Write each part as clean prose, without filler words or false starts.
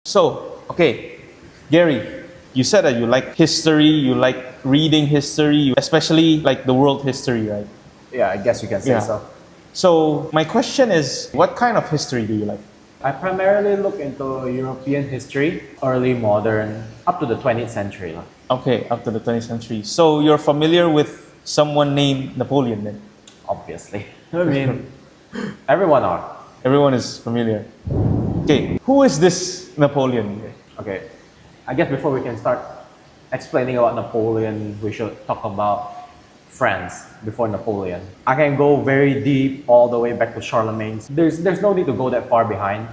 So, okay, Gary, you said that you like history, you like reading history, you especially like the world history, right? Yeah, I guess you can say Yeah. so. So, my question is, what kind of history do you like? I primarily look into European history, early modern, up to the 20th century. Lah. Okay, up to the 20th century. So, you're familiar with someone named Napoleon then? Obviously. I mean, everyone are. Everyone is familiar. Okay, who is this Napoleon? Okay, I guess before we can start explaining about Napoleon, we should talk about France before Napoleon. I can go very deep all the way back to Charlemagne. There's no need to go that far behind.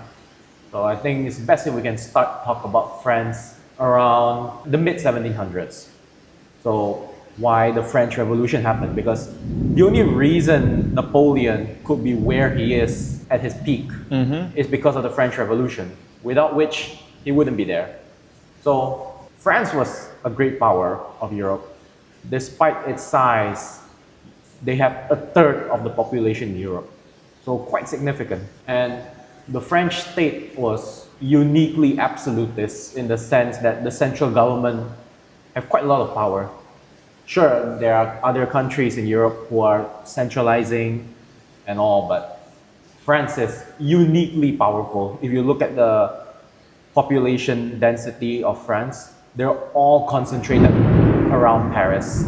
So I think it's best if we can start talk about France around the mid 1700s. So why the French Revolution happened? Because the only reason Napoleon could be where he is at his peak is because of the French Revolution, without which he wouldn't be there. So France was a great power of Europe. Despite its size, they have a third of the population in Europe. So quite significant. And the French state was uniquely absolutist in the sense that the central government have quite a lot of power. Sure, there are other countries in Europe who are centralizing and all, but France is uniquely powerful. If you look at the population density of France, they're all concentrated around Paris.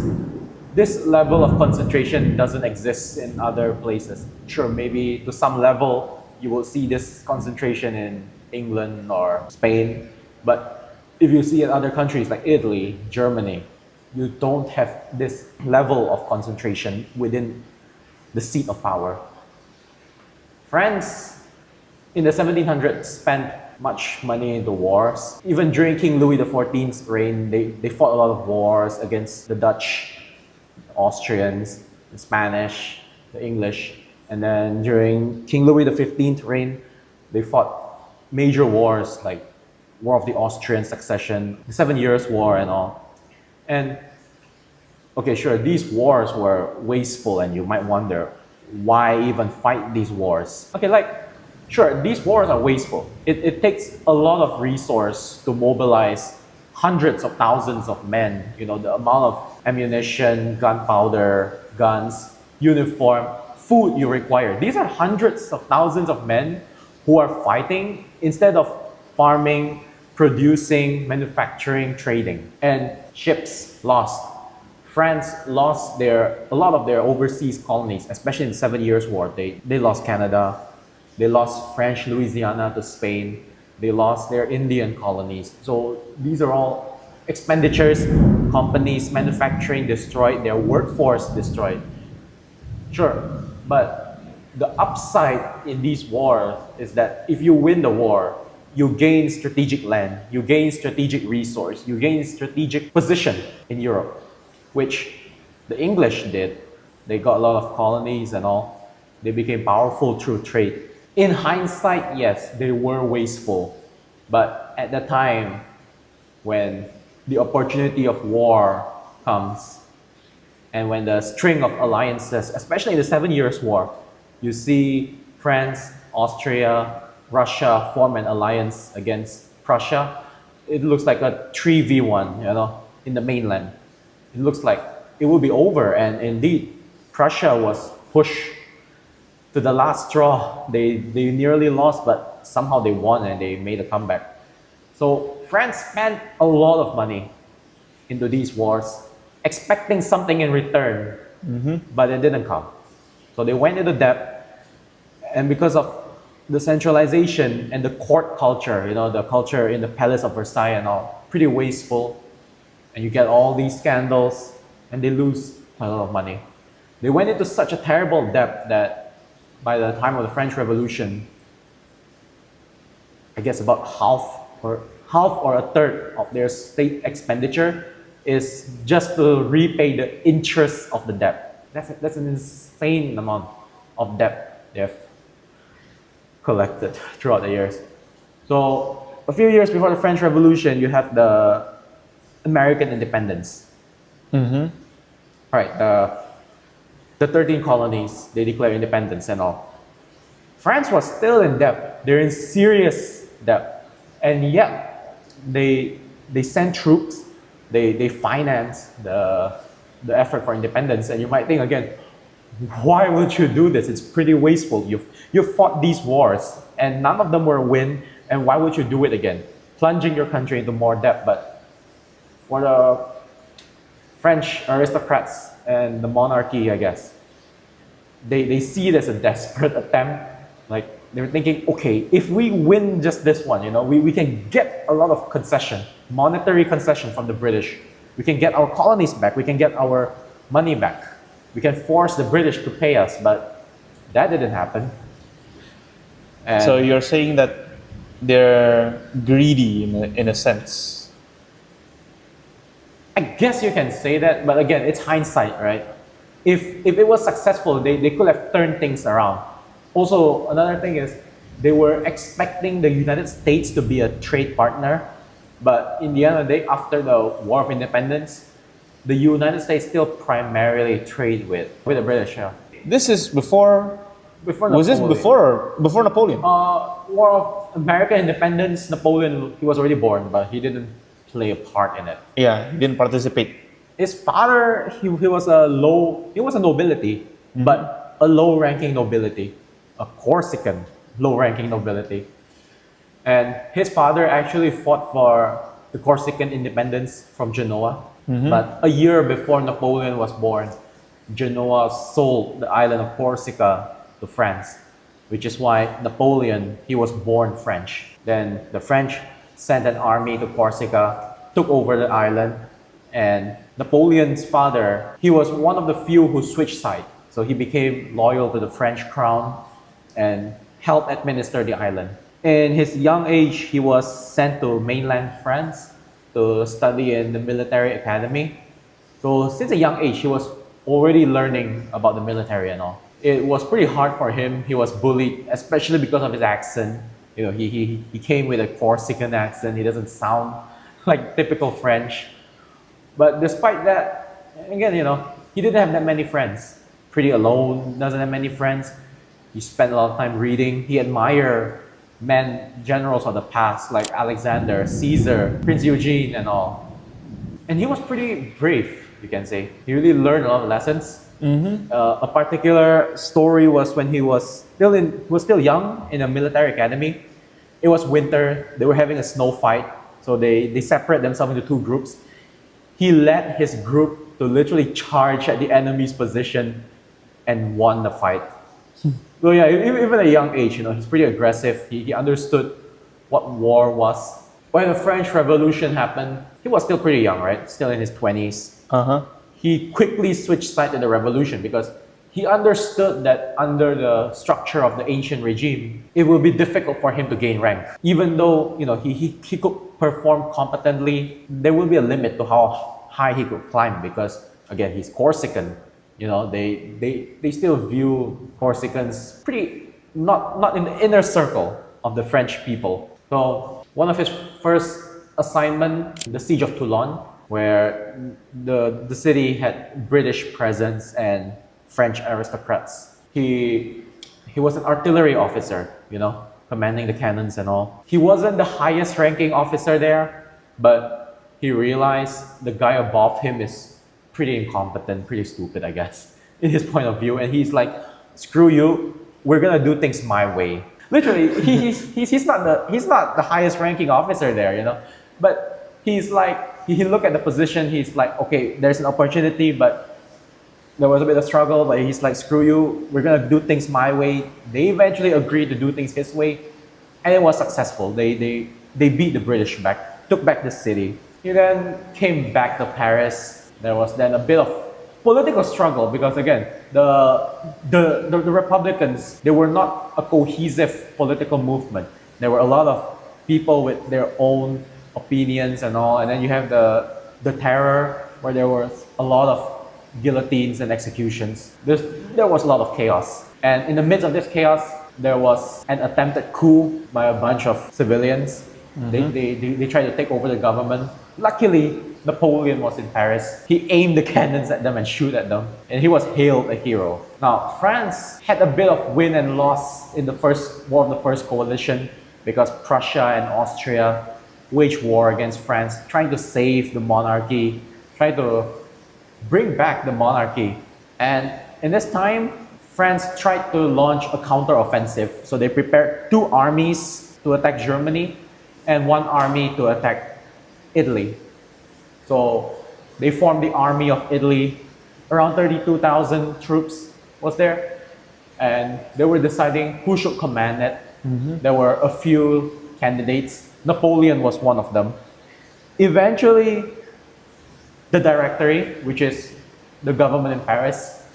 This level of concentration doesn't exist in other places. Sure, maybe to some level you will see this concentration in England or Spain, but if you see in other countries like Italy, Germany, you don't have this level of concentration within the seat of power. France in the 1700s spent much money into wars. Even during King Louis XIV's reign, they fought a lot of wars against the Dutch, the Austrians, the Spanish, the English. And then during King Louis XV's reign, they fought major wars like War of the Austrian Succession, the 7 Years' War and all. And okay, sure, these wars were wasteful and you might wonder, why even fight these wars? Okay, sure, these wars are wasteful. It takes a lot of resource to mobilize hundreds of thousands of men. You know, the amount of ammunition, gunpowder, guns, uniform, food you require. These are hundreds of thousands of men who are fighting instead of farming, producing, manufacturing, trading. And ships lost. France lost a lot of their overseas colonies, especially in the 7 Years' War. They lost Canada. They lost French Louisiana to Spain. They lost their Indian colonies. So these are all expenditures, companies, manufacturing destroyed, their workforce destroyed. Sure, but the upside in these wars is that if you win the war, you gain strategic land, you gain strategic resource, you gain strategic position in Europe, which the English did. They got a lot of colonies and all. They became powerful through trade. In hindsight, yes, they were wasteful. But at the time, when the opportunity of war comes, and when the string of alliances, especially in the 7 Years' War, you see France, Austria, Russia form an alliance against Prussia. It looks like a 3v1, in the mainland. It looks like it will be over, and indeed, Prussia was pushed to the last straw. They nearly lost, but somehow they won and they made a comeback. So France spent a lot of money into these wars, expecting something in return, but it didn't come. So they went into debt, and because of the centralization and the court culture, the culture in the Palace of Versailles and all, pretty wasteful, and you get all these scandals, and they lose a lot of money. They went into such a terrible debt that by the time of the French Revolution, I guess about half or a third of their state expenditure is just to repay the interest of the debt. That's an insane amount of debt they've collected throughout the years. So a few years before the French Revolution, you have the American independence. All right, the 13 colonies, they declare independence and all. France was still in debt. They're in serious debt. And yet they send troops, they finance the effort for independence. And you might think again, why would you do this? It's pretty wasteful. You've fought these wars and none of them were a win, and why would you do it again? Plunging your country into more debt. But for the French aristocrats and the monarchy, I guess, they see it as a desperate attempt. Like they're thinking, okay, if we win just this one, we can get a lot of concession, monetary concession from the British. We can get our colonies back. We can get our money back. We can force the British to pay us, but that didn't happen. And So you're saying that they're greedy in a sense. I guess you can say that, but again, it's hindsight, right? If it was successful, they could have turned things around. Also, another thing is they were expecting the United States to be a trade partner, but in the end of the day, after the War of Independence, the United States still primarily trade with the British. Yeah. This is before. Before Was this Napoleon. before Napoleon? War of American Independence, Napoleon, he was already born, but he didn't play a part in it. Yeah, he didn't participate. His father, he was a nobility, but a low-ranking nobility, a Corsican low-ranking nobility. And his father actually fought for the Corsican independence from Genoa. But a year before Napoleon was born, Genoa sold the island of Corsica to France, which is why Napoleon, he was born French. Then the French sent an army to Corsica, took over the island, and Napoleon's father, he was one of the few who switched sides. So he became loyal to the French crown and helped administer the island. In his young age, he was sent to mainland France to study in the military academy. So since a young age, he was already learning about the military and all. It was pretty hard for him. He was bullied, especially because of his accent. He came with a Corsican accent. He doesn't sound like typical French. But despite that, again, he didn't have that many friends. Pretty alone, doesn't have many friends. He spent a lot of time reading. He admired generals of the past like Alexander, Caesar, Prince Eugene and all. And he was pretty brave, you can say. He really learned a lot of lessons. A particular story was when he was still young in a military academy. It was winter. They were having a snow fight. So they separate themselves into two groups. He led his group to literally charge at the enemy's position and won the fight. So yeah, even at a young age, he's pretty aggressive. He understood what war was. When the French Revolution happened, he was still pretty young, right? Still in his 20s. He quickly switched side to the revolution because he understood that under the structure of the ancient regime, it will be difficult for him to gain rank. Even though he could perform competently, there will be a limit to how high he could climb because again, he's Corsican. They still view Corsicans pretty not in the inner circle of the French people. So one of his first assignment, the siege of Toulon, where the city had British presence and French aristocrats. He was an artillery officer, commanding the cannons and all. He wasn't the highest ranking officer there, but he realized the guy above him is pretty incompetent, pretty stupid, I guess, in his point of view. And he's like, screw you, we're gonna do things my way. Literally, he's not the highest ranking officer there, But he's like, he looked at the position, he's like, okay, there's an opportunity, but there was a bit of struggle, but he's like, screw you, we're gonna do things my way. They eventually agreed to do things his way, and it was successful. They beat the British back, took back the city. He then came back to Paris. There was then a bit of political struggle because again, the Republicans, they were not a cohesive political movement. There were a lot of people with their own opinions and all, and then you have the terror where there was a lot of guillotines and executions. There was a lot of chaos. And in the midst of this chaos, there was an attempted coup by a bunch of civilians. They tried to take over the government. Luckily, Napoleon was in Paris. He aimed the cannons at them and shoot at them, and he was hailed a hero. Now, France had a bit of win and loss in the first war of the First Coalition. because Prussia and Austria waged war against France, trying to save the monarchy, trying to bring back the monarchy. And in this time, France tried to launch a counteroffensive. So they prepared two armies to attack Germany and one army to attack Italy. So they formed the army of Italy. Around 32,000 troops was there. And they were deciding who should command it. There were a few candidates. Napoleon was one of them. Eventually, the Directory, which is the government in Paris,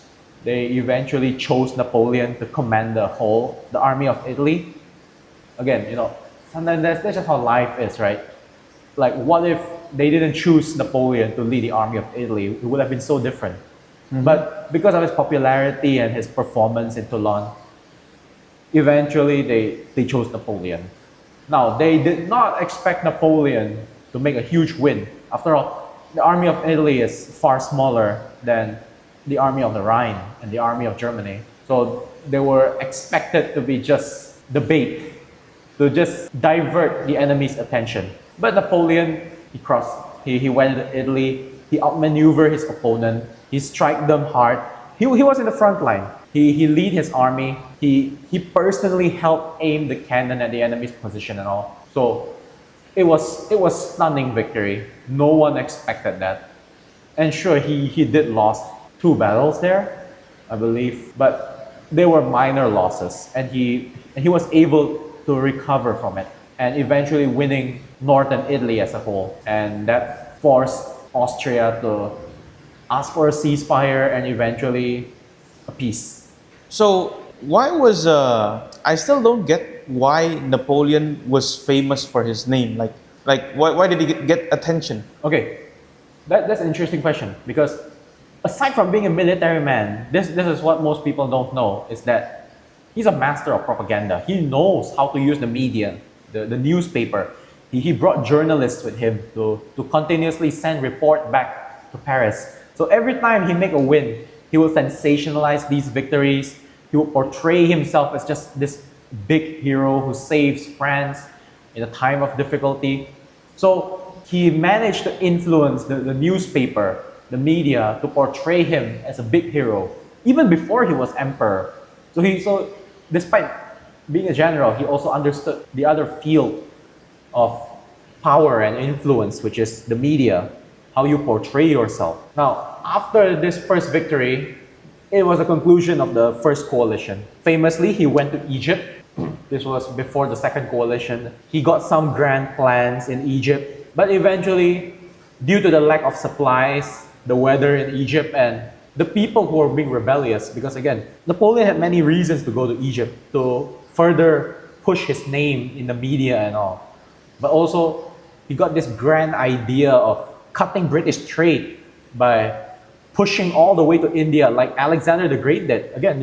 they eventually chose Napoleon to command the army of Italy. Again, sometimes that's just how life is, right? Like, what if they didn't choose Napoleon to lead the army of Italy? It would have been so different. But because of his popularity and his performance in Toulon, eventually they chose Napoleon. Now, they did not expect Napoleon to make a huge win. After all, the army of Italy is far smaller than the army of the Rhine and the army of Germany. So they were expected to be just the bait, to just divert the enemy's attention. But Napoleon, he went to Italy, he outmaneuvered his opponent, he struck them hard. He was in the front line. He lead his army. He personally helped aim the cannon at the enemy's position and all. So it was stunning victory. No one expected that. And sure, he did lost 2 battles there, I believe, but they were minor losses, and he was able to recover from it and eventually winning northern Italy as a whole. And that forced Austria to ask for a ceasefire and eventually a peace. So why was I still don't get why Napoleon was famous for his name. Like why did he get attention? Okay, that's an interesting question, because aside from being a military man, this is what most people don't know, is that he's a master of propaganda. He knows how to use the media, the newspaper. He brought journalists with him to continuously send report back to Paris. So every time he make a win, he will sensationalize these victories. He will portray himself as just this big hero who saves France in a time of difficulty. So he managed to influence the newspaper, the media, to portray him as a big hero, even before he was emperor. So despite being a general, he also understood the other field of power and influence, which is the media, how you portray yourself. Now, after this first victory, it was the conclusion of the first coalition. Famously, he went to Egypt. This was before the second coalition. He got some grand plans in Egypt, but eventually, due to the lack of supplies, the weather in Egypt, and the people who were being rebellious, because again, Napoleon had many reasons to go to Egypt to further push his name in the media and all. But also, he got this grand idea of cutting British trade by pushing all the way to India, like Alexander the Great did. Again,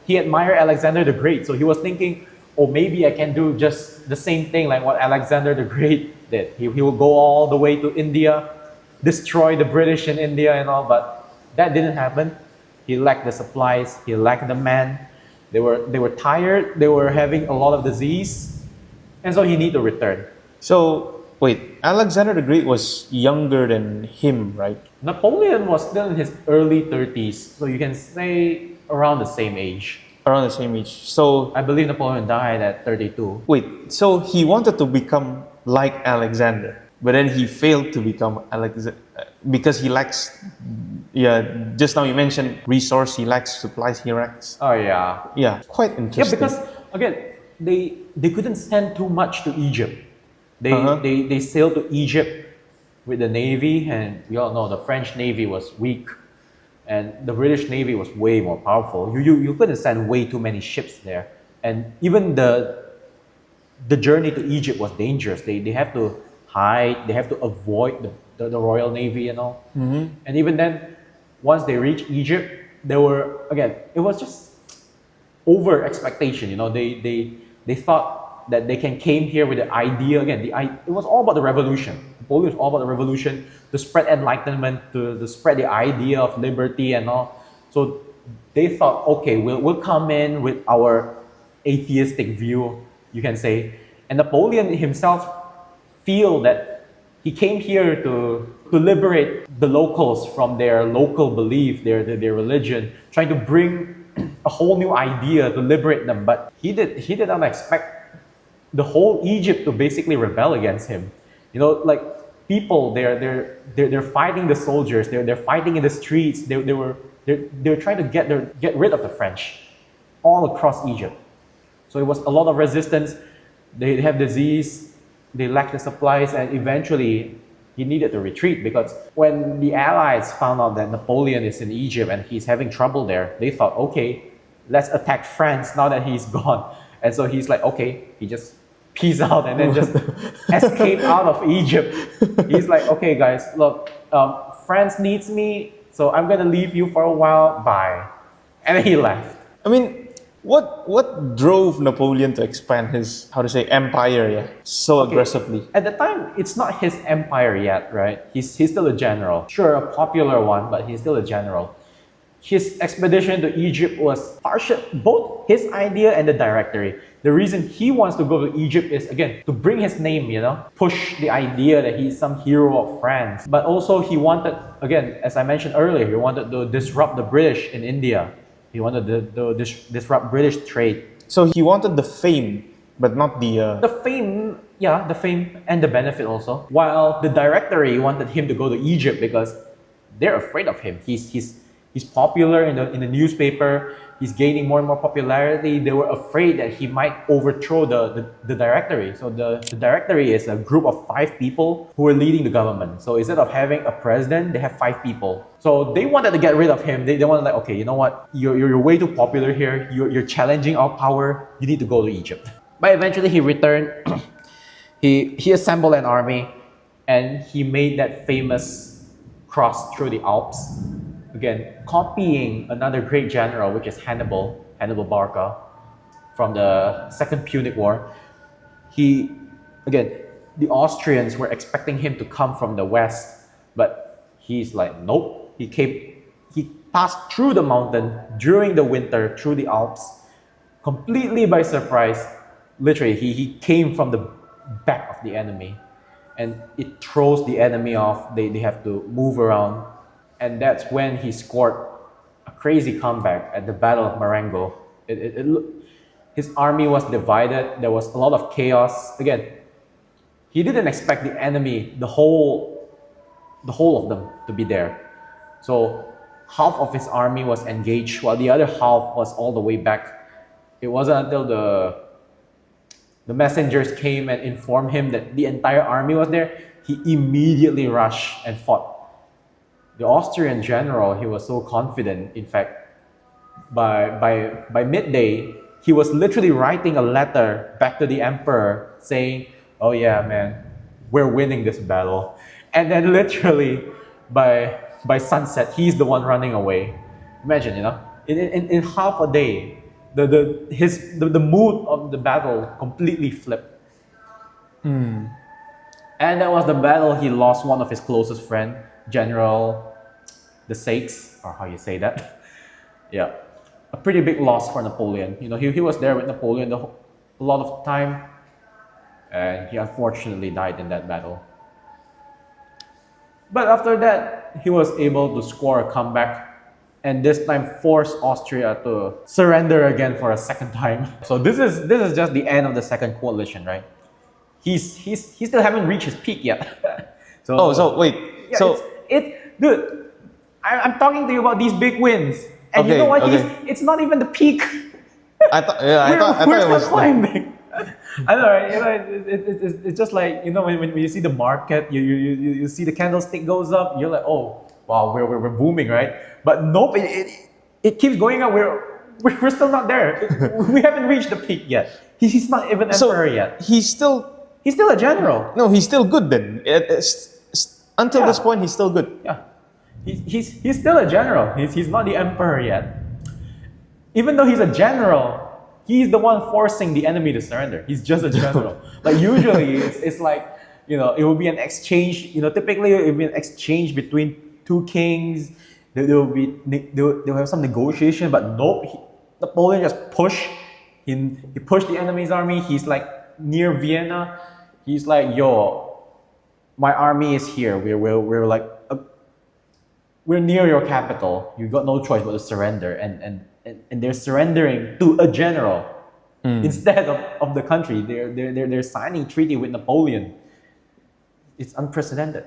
he admired Alexander the Great, so he was thinking, oh, maybe I can do just the same thing like what Alexander the Great did. He will go all the way to India, destroy the British in India and all, but that didn't happen. He lacked the supplies, he lacked the men. They were tired, they were having a lot of disease, and so he needed to return. So wait, Alexander the Great was younger than him, right? Napoleon was still in his early 30s, so you can say around the same age. Around the same age. So I believe Napoleon died at 32. wait, so he wanted to become like Alexander, but then he failed to become Alexander because he lacks. Yeah, just now you mentioned resource. He lacks supplies. He lacks. Oh yeah. Yeah, quite Yeah, interesting. because again, they couldn't send too much to Egypt. They sailed to Egypt with the navy, and we all know the French navy was weak, and the British navy was way more powerful. You couldn't send way too many ships there, and even the journey to Egypt was dangerous. They have to hide, they have to avoid the Royal Navy and all. And even then, once they reached Egypt, it was just over expectation. They thought that they came here with the idea again. It was all about the revolution. Napoleon was all about the revolution, to spread enlightenment, to spread the idea of liberty and all. So they thought, okay, we'll come in with our atheistic view, you can say, And Napoleon himself feel that he came here to liberate the locals from their local belief, their religion, trying to bring a whole new idea to liberate them. But he did not expect the whole Egypt to basically rebel against him. You know, like people, they're fighting the soldiers, they're fighting in the streets, they're trying to get rid of the French all across Egypt. So it was a lot of resistance. They have disease, they lack the supplies, and eventually he needed to retreat, because when the Allies found out that Napoleon is in Egypt and he's having trouble there, they thought, okay, let's attack France now that he's gone. And so he's like, okay, he just peace out and then just escape out of Egypt. He's like, okay guys, look, France needs me, so I'm gonna leave you for a while, bye. And then he left. I mean, what drove Napoleon to expand his, how to say, empire, so aggressively? At the time, it's not his empire yet, right? He's still a general. Sure, a popular one, but he's still a general. His expedition to Egypt was both his idea and the directory. The reason he wants to go to Egypt is, again, to bring his name, push the idea that he's some hero of France. But also he wanted, again, as I mentioned earlier, he wanted to disrupt the British in India. He wanted to disrupt British trade. So he wanted the fame, but not the... The fame and the benefit also. While the directory wanted him to go to Egypt because they're afraid of him. He's popular in the newspaper. He's gaining more and more popularity. They were afraid that he might overthrow the directory. So the directory is a group of 5 people who are leading the government. So instead of having a president, they have 5 people. So they wanted to get rid of him. They wanted, like, okay, you know what? You're way too popular here. You're challenging our power. You need to go to Egypt. But eventually he returned. He assembled an army, and he made that famous cross through the Alps. Again, copying another great general, which is Hannibal Barca, from the Second Punic War. The Austrians were expecting him to come from the west, but he's like, nope. He passed through the mountain during the winter, through the Alps, completely by surprise. Literally, he came from the back of the enemy, and it throws the enemy off. They have to move around. And that's when he scored a crazy comeback at the Battle of Marengo. His army was divided. There was a lot of chaos. Again, he didn't expect the enemy, the whole of them, to be there. So half of his army was engaged, while the other half was all the way back. It wasn't until the messengers came and informed him that the entire army was there, he immediately rushed and fought. The Austrian general, he was so confident. In fact, by midday, he was literally writing a letter back to the emperor saying, oh yeah, man, we're winning this battle. And then literally by sunset, he's the one running away. Imagine, in half a day, the mood of the battle completely flipped. And that was the battle he lost one of his closest friends, General the Sakes, or how you say that. Yeah, a pretty big loss for Napoleon. He was there with Napoleon a lot of time, and he unfortunately died in that battle. But after that, he was able to score a comeback, and this time forced Austria to surrender again for a second time. So this is just the end of the Second Coalition, right? He still haven't reached his peak yet. Wait. Yeah, dude, I'm talking to you about these big wins, and you know what? Okay. It's not even the peak. I thought it was climbing. I know, right? It's just like, when you see the market, you see the candlestick goes up, you're like, oh wow, we're booming, right? But nope, it keeps going up. We're still not there. We haven't reached the peak yet. He's not even emperor yet. He's still a general. No, he's still good then. Until this point, he's still good. Yeah, he's still a general. He's not the emperor yet. Even though he's a general, he's the one forcing the enemy to surrender. He's just a general. Like usually, it's like, it will be an exchange. Typically it will be an exchange between 2 kings. They'll have some negotiation, but nope. Napoleon just pushed. He pushed the enemy's army. He's like near Vienna. He's like, yo, my army is here. We're like, we're near your capital. You got no choice but to surrender. And they're surrendering to a general instead of the country. They're signing treaty with Napoleon. It's unprecedented.